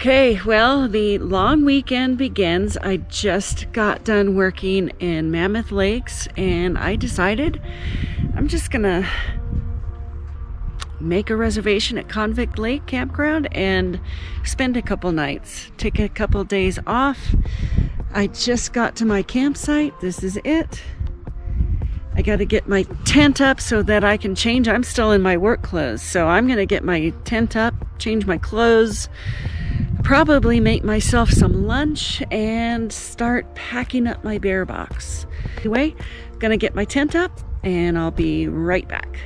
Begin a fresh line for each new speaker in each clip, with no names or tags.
Okay, well, the long weekend begins. I just got done working in Mammoth Lakes and I decided I'm just gonna make a reservation at Convict Lake campground and spend a couple nights, take a couple days off. I just got to my campsite. This is it. I got to get my tent up so that I can change. I'm still in my work clothes, so I'm gonna get my tent up, change my clothes, probably make myself some lunch and start packing up my bear box. Anyway, gonna get my tent up and I'll be right back.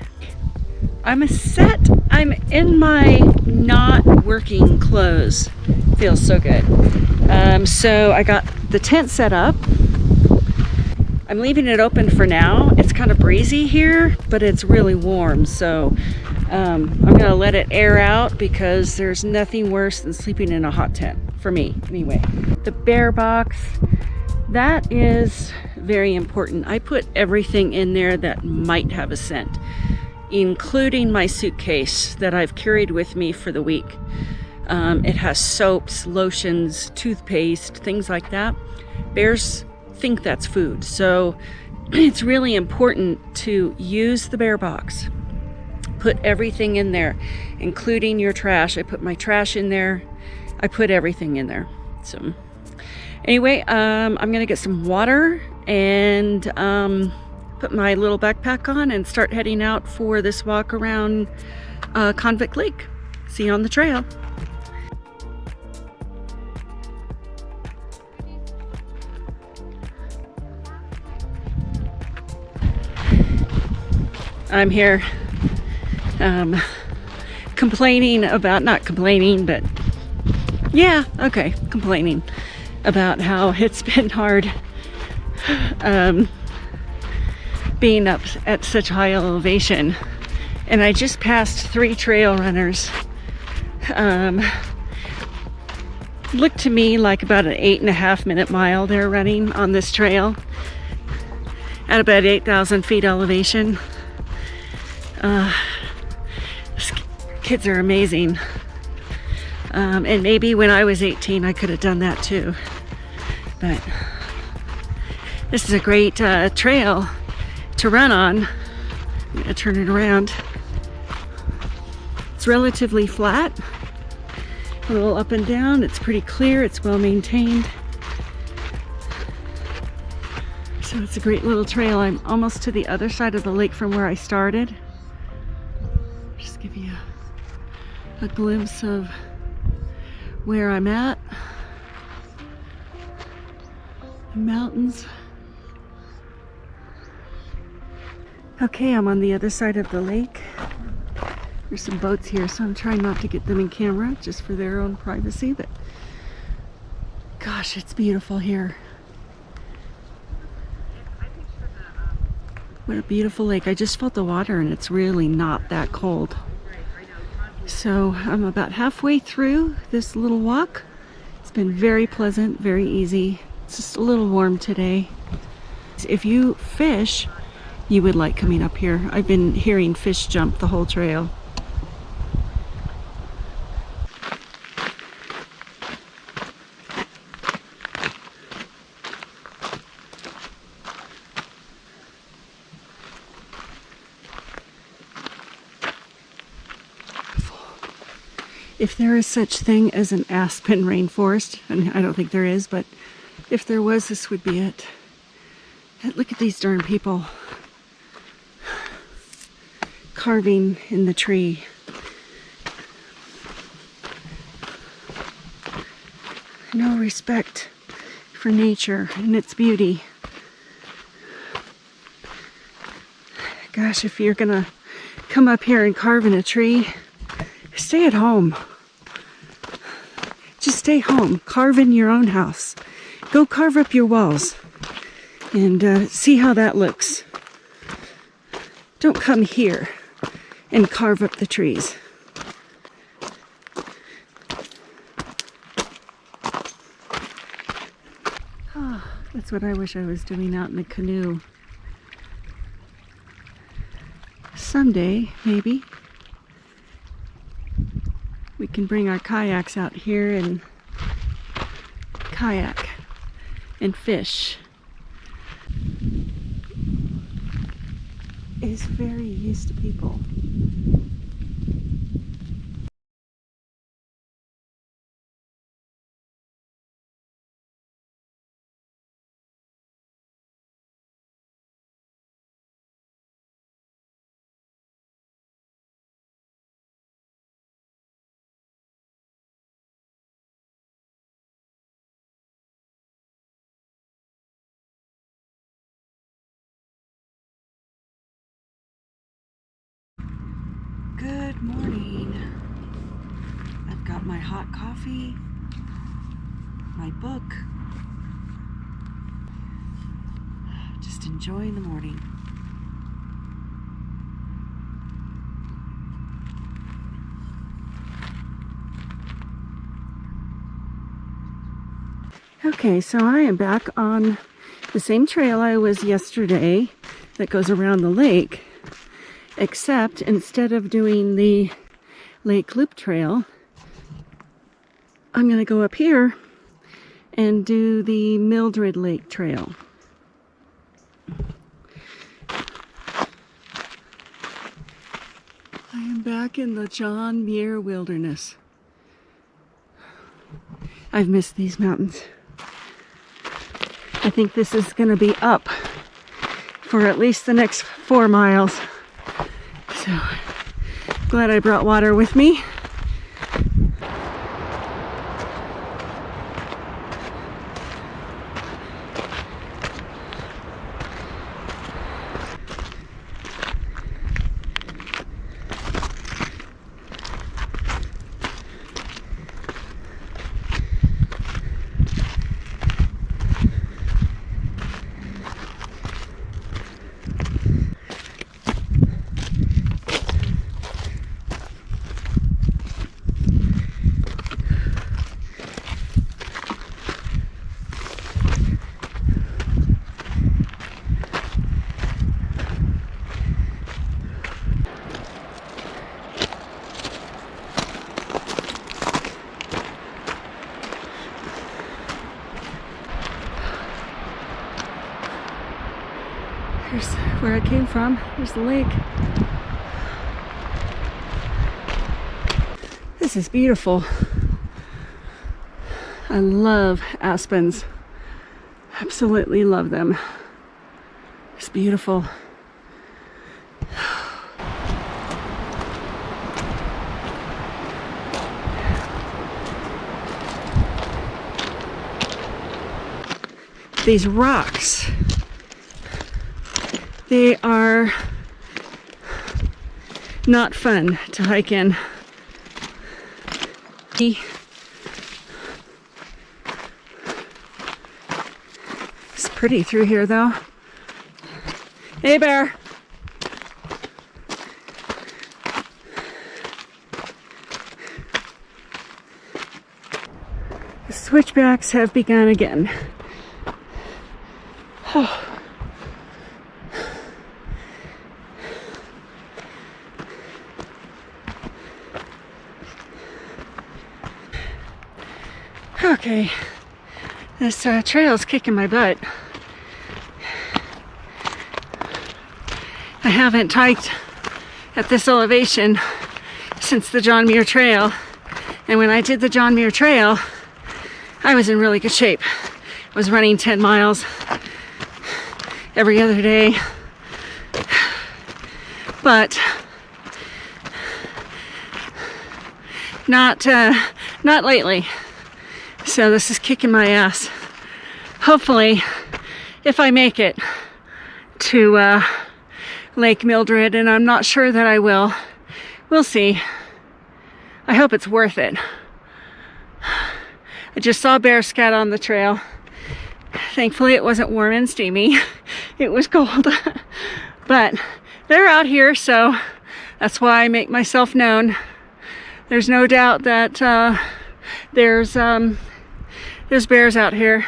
I'm set. I'm in my not working clothes. Feels so good. So I got the tent set up. I'm leaving it open for now. It's kind of breezy here, but it's really warm, so I'm gonna let it air out because there's nothing worse than sleeping in a hot tent, for me anyway. The bear box, that is very important. I put everything in there that might have a scent, including my suitcase that I've carried with me for the week. It has soaps, lotions, toothpaste, things like that. Bears think that's food, so it's really important to use the bear box. Put everything in there, including your trash. I put my trash in there. I put everything in there. So anyway, I'm gonna get some water and put my little backpack on and start heading out for this walk around Convict Lake. See you on the trail. I'm here complaining about, not complaining, but yeah, okay, complaining about how it's been hard being up at such high elevation. And I just passed 3 trail runners. Looked to me like about an 8.5 minute mile they're running on this trail at about 8,000 feet elevation. Kids are amazing. And maybe when I was 18 I could have done that too. But this is a great trail to run on. I'm gonna turn it around. It's relatively flat, a little up and down. It's pretty clear, it's well maintained. So it's a great little trail. I'm almost to the other side of the lake from where I started. Just give you a glimpse of where I'm at. The mountains. Okay, I'm on the other side of the lake. There's some boats here, so I'm trying not to get them in camera just for their own privacy, but gosh, it's beautiful here. What a beautiful lake. I just felt the water and it's really not that cold. So I'm about halfway through this little walk. It's been very pleasant, very easy. It's just a little warm today. If you fish, you would like coming up here. I've been hearing fish jump the whole trail. If there is such thing as an aspen rainforest, and I don't think there is, but if there was, this would be it. And look at these darn people carving in the tree. No respect for nature and its beauty. Gosh, if you're gonna come up here and carve in a tree, stay at home. Just stay home. Carve in your own house. Go carve up your walls and see how that looks. Don't come here and carve up the trees. Oh, that's what I wish I was doing out in the canoe. Someday, maybe. We can bring our kayaks out here and kayak and fish. Is very used to people. Good morning. I've got my hot coffee, my book, just enjoying the morning. Okay, so I am back on the same trail I was yesterday that goes around the lake, except instead of doing the Lake Loop Trail, I'm going to go up here and do the Mildred Lake Trail. I am back in the John Muir Wilderness. I've missed these mountains. I think this is going to be up for at least the next 4 miles. So, glad I brought water with me. Here's where I came from. Here's the lake. This is beautiful. I love aspens. Absolutely love them. It's beautiful. These rocks, they are not fun to hike in. It's pretty through here though. Hey bear! The switchbacks have begun again. Oh. Okay, this trail's kicking my butt. I haven't hiked at this elevation since the John Muir Trail, and when I did the John Muir Trail, I was in really good shape. I was running 10 miles every other day, but not lately. So this is kicking my ass. Hopefully, if I make it to Lake Mildred, and I'm not sure that I will, we'll see. I hope it's worth it. I just saw bear scat on the trail. Thankfully it wasn't warm and steamy. It was cold. But they're out here, so that's why I make myself known. There's no doubt that there's bears out here.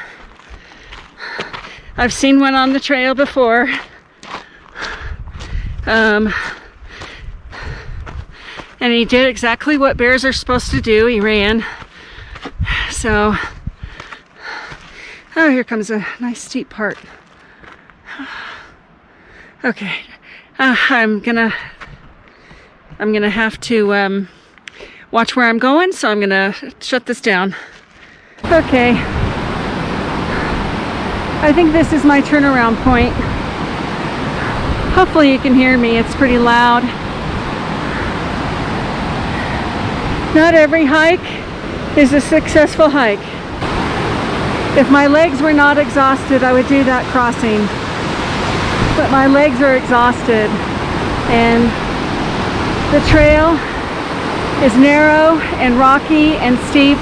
I've seen one on the trail before. And he did exactly what bears are supposed to do. He ran. So, oh, here comes a nice steep part. Okay, I'm gonna have to watch where I'm going, so I'm gonna shut this down. Okay, I think this is my turnaround point. Hopefully you can hear me. It's pretty loud. Not every hike is a successful hike. If my legs were not exhausted, I would do that crossing. But my legs are exhausted, and the trail is narrow and rocky and steep,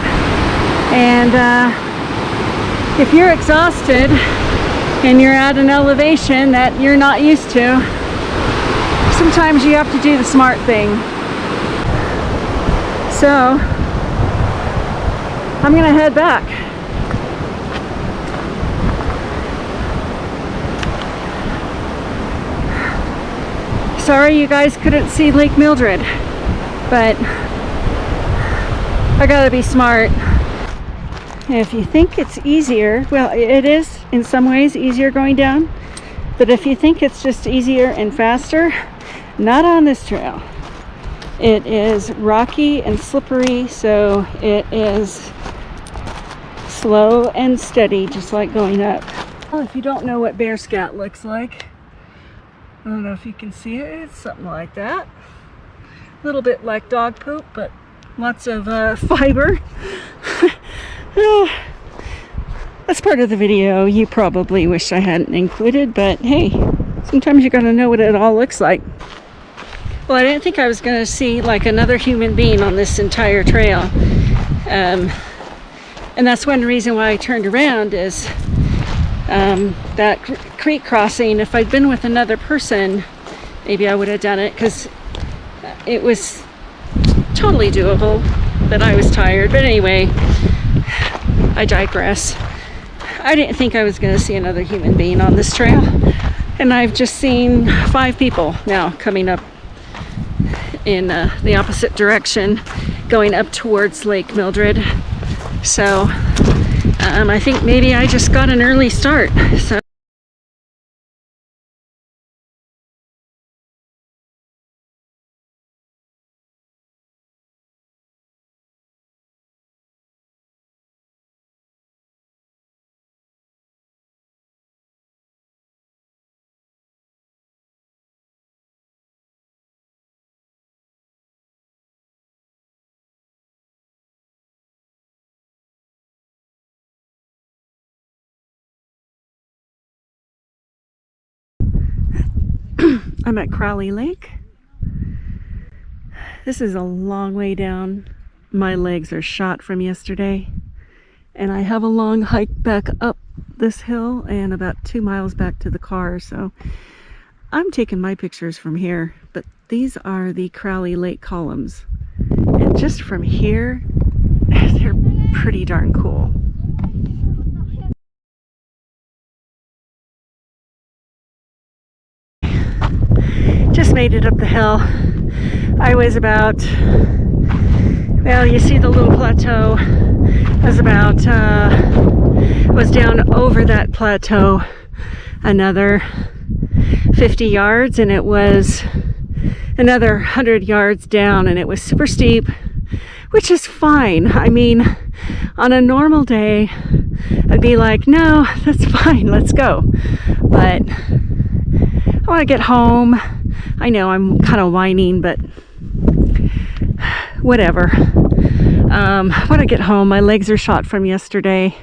and if you're exhausted and you're at an elevation that you're not used to, sometimes you have to do the smart thing. So I'm gonna head back. Sorry you guys couldn't see Lake Mildred, but I gotta be smart. If you think it's easier, well, it is in some ways easier going down, but if you think it's just easier and faster, not on this trail. It is rocky and slippery, so it is slow and steady, just like going up. Well, if you don't know what bear scat looks like, I don't know if you can see it. It's something like that. A little bit like dog poop, but lots of fiber. That's part of the video you probably wish I hadn't included, but hey, sometimes you gotta know what it all looks like. Well, I didn't think I was gonna see like another human being on this entire trail. And that's one reason why I turned around is that creek crossing. If I'd been with another person, maybe I would have done it, because it was totally doable, but I was tired. But anyway, I digress. I didn't think I was going to see another human being on this trail, and I've just seen 5 people now coming up in the opposite direction, going up towards Lake Mildred. So I think maybe I just got an early start. So I'm at Convict Lake. This is a long way down. My legs are shot from yesterday, and I have a long hike back up this hill and about 2 miles back to the car, so I'm taking my pictures from here. But these are the Convict Lake columns, and just from here, they're pretty darn cool. Just made it up the hill. I was about, well, you see the little plateau. I was about, was down over that plateau another 50 yards, and it was another 100 yards down, and it was super steep, which is fine. I mean, on a normal day, I'd be like, no, that's fine, let's go. But I want to get home. I know I'm kind of whining, but whatever. I want to get home. My legs are shot from yesterday.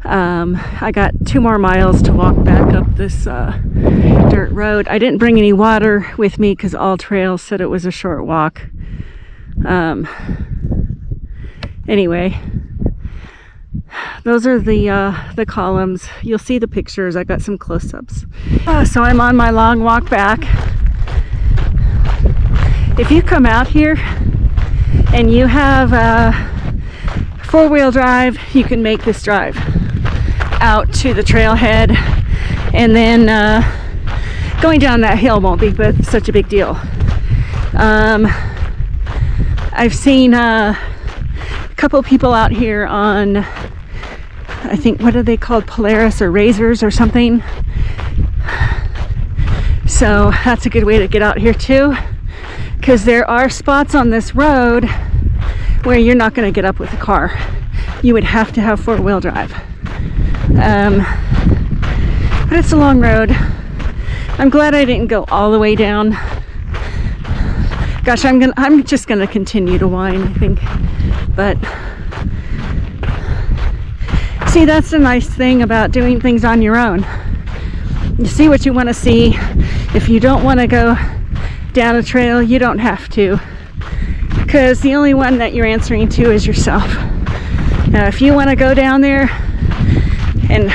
I got 2 more miles to walk back up this dirt road. I didn't bring any water with me because All Trails said it was a short walk. Anyway, those are the columns. You'll see the pictures. I got some close-ups. So I'm on my long walk back. If you come out here and you have four-wheel drive, you can make this drive out to the trailhead, and then going down that hill won't be such a big deal. I've seen a couple people out here on, I think, what are they called? Polaris or Razors or something. So that's a good way to get out here too, because there are spots on this road where you're not going to get up with a car. You would have to have four-wheel drive. But it's a long road. I'm glad I didn't go all the way down. Gosh, I'm just gonna continue to whine, I think. But see, that's the nice thing about doing things on your own. You see what you want to see. If you don't want to go down a trail, you don't have to, because the only one that you're answering to is yourself. Now, if you want to go down there and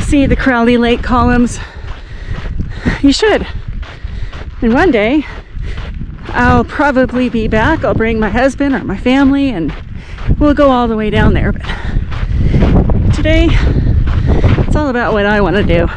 see the Convict Lake columns, you should. And one day I'll probably be back. I'll bring my husband or my family and we'll go all the way down there. But today it's all about what I want to do.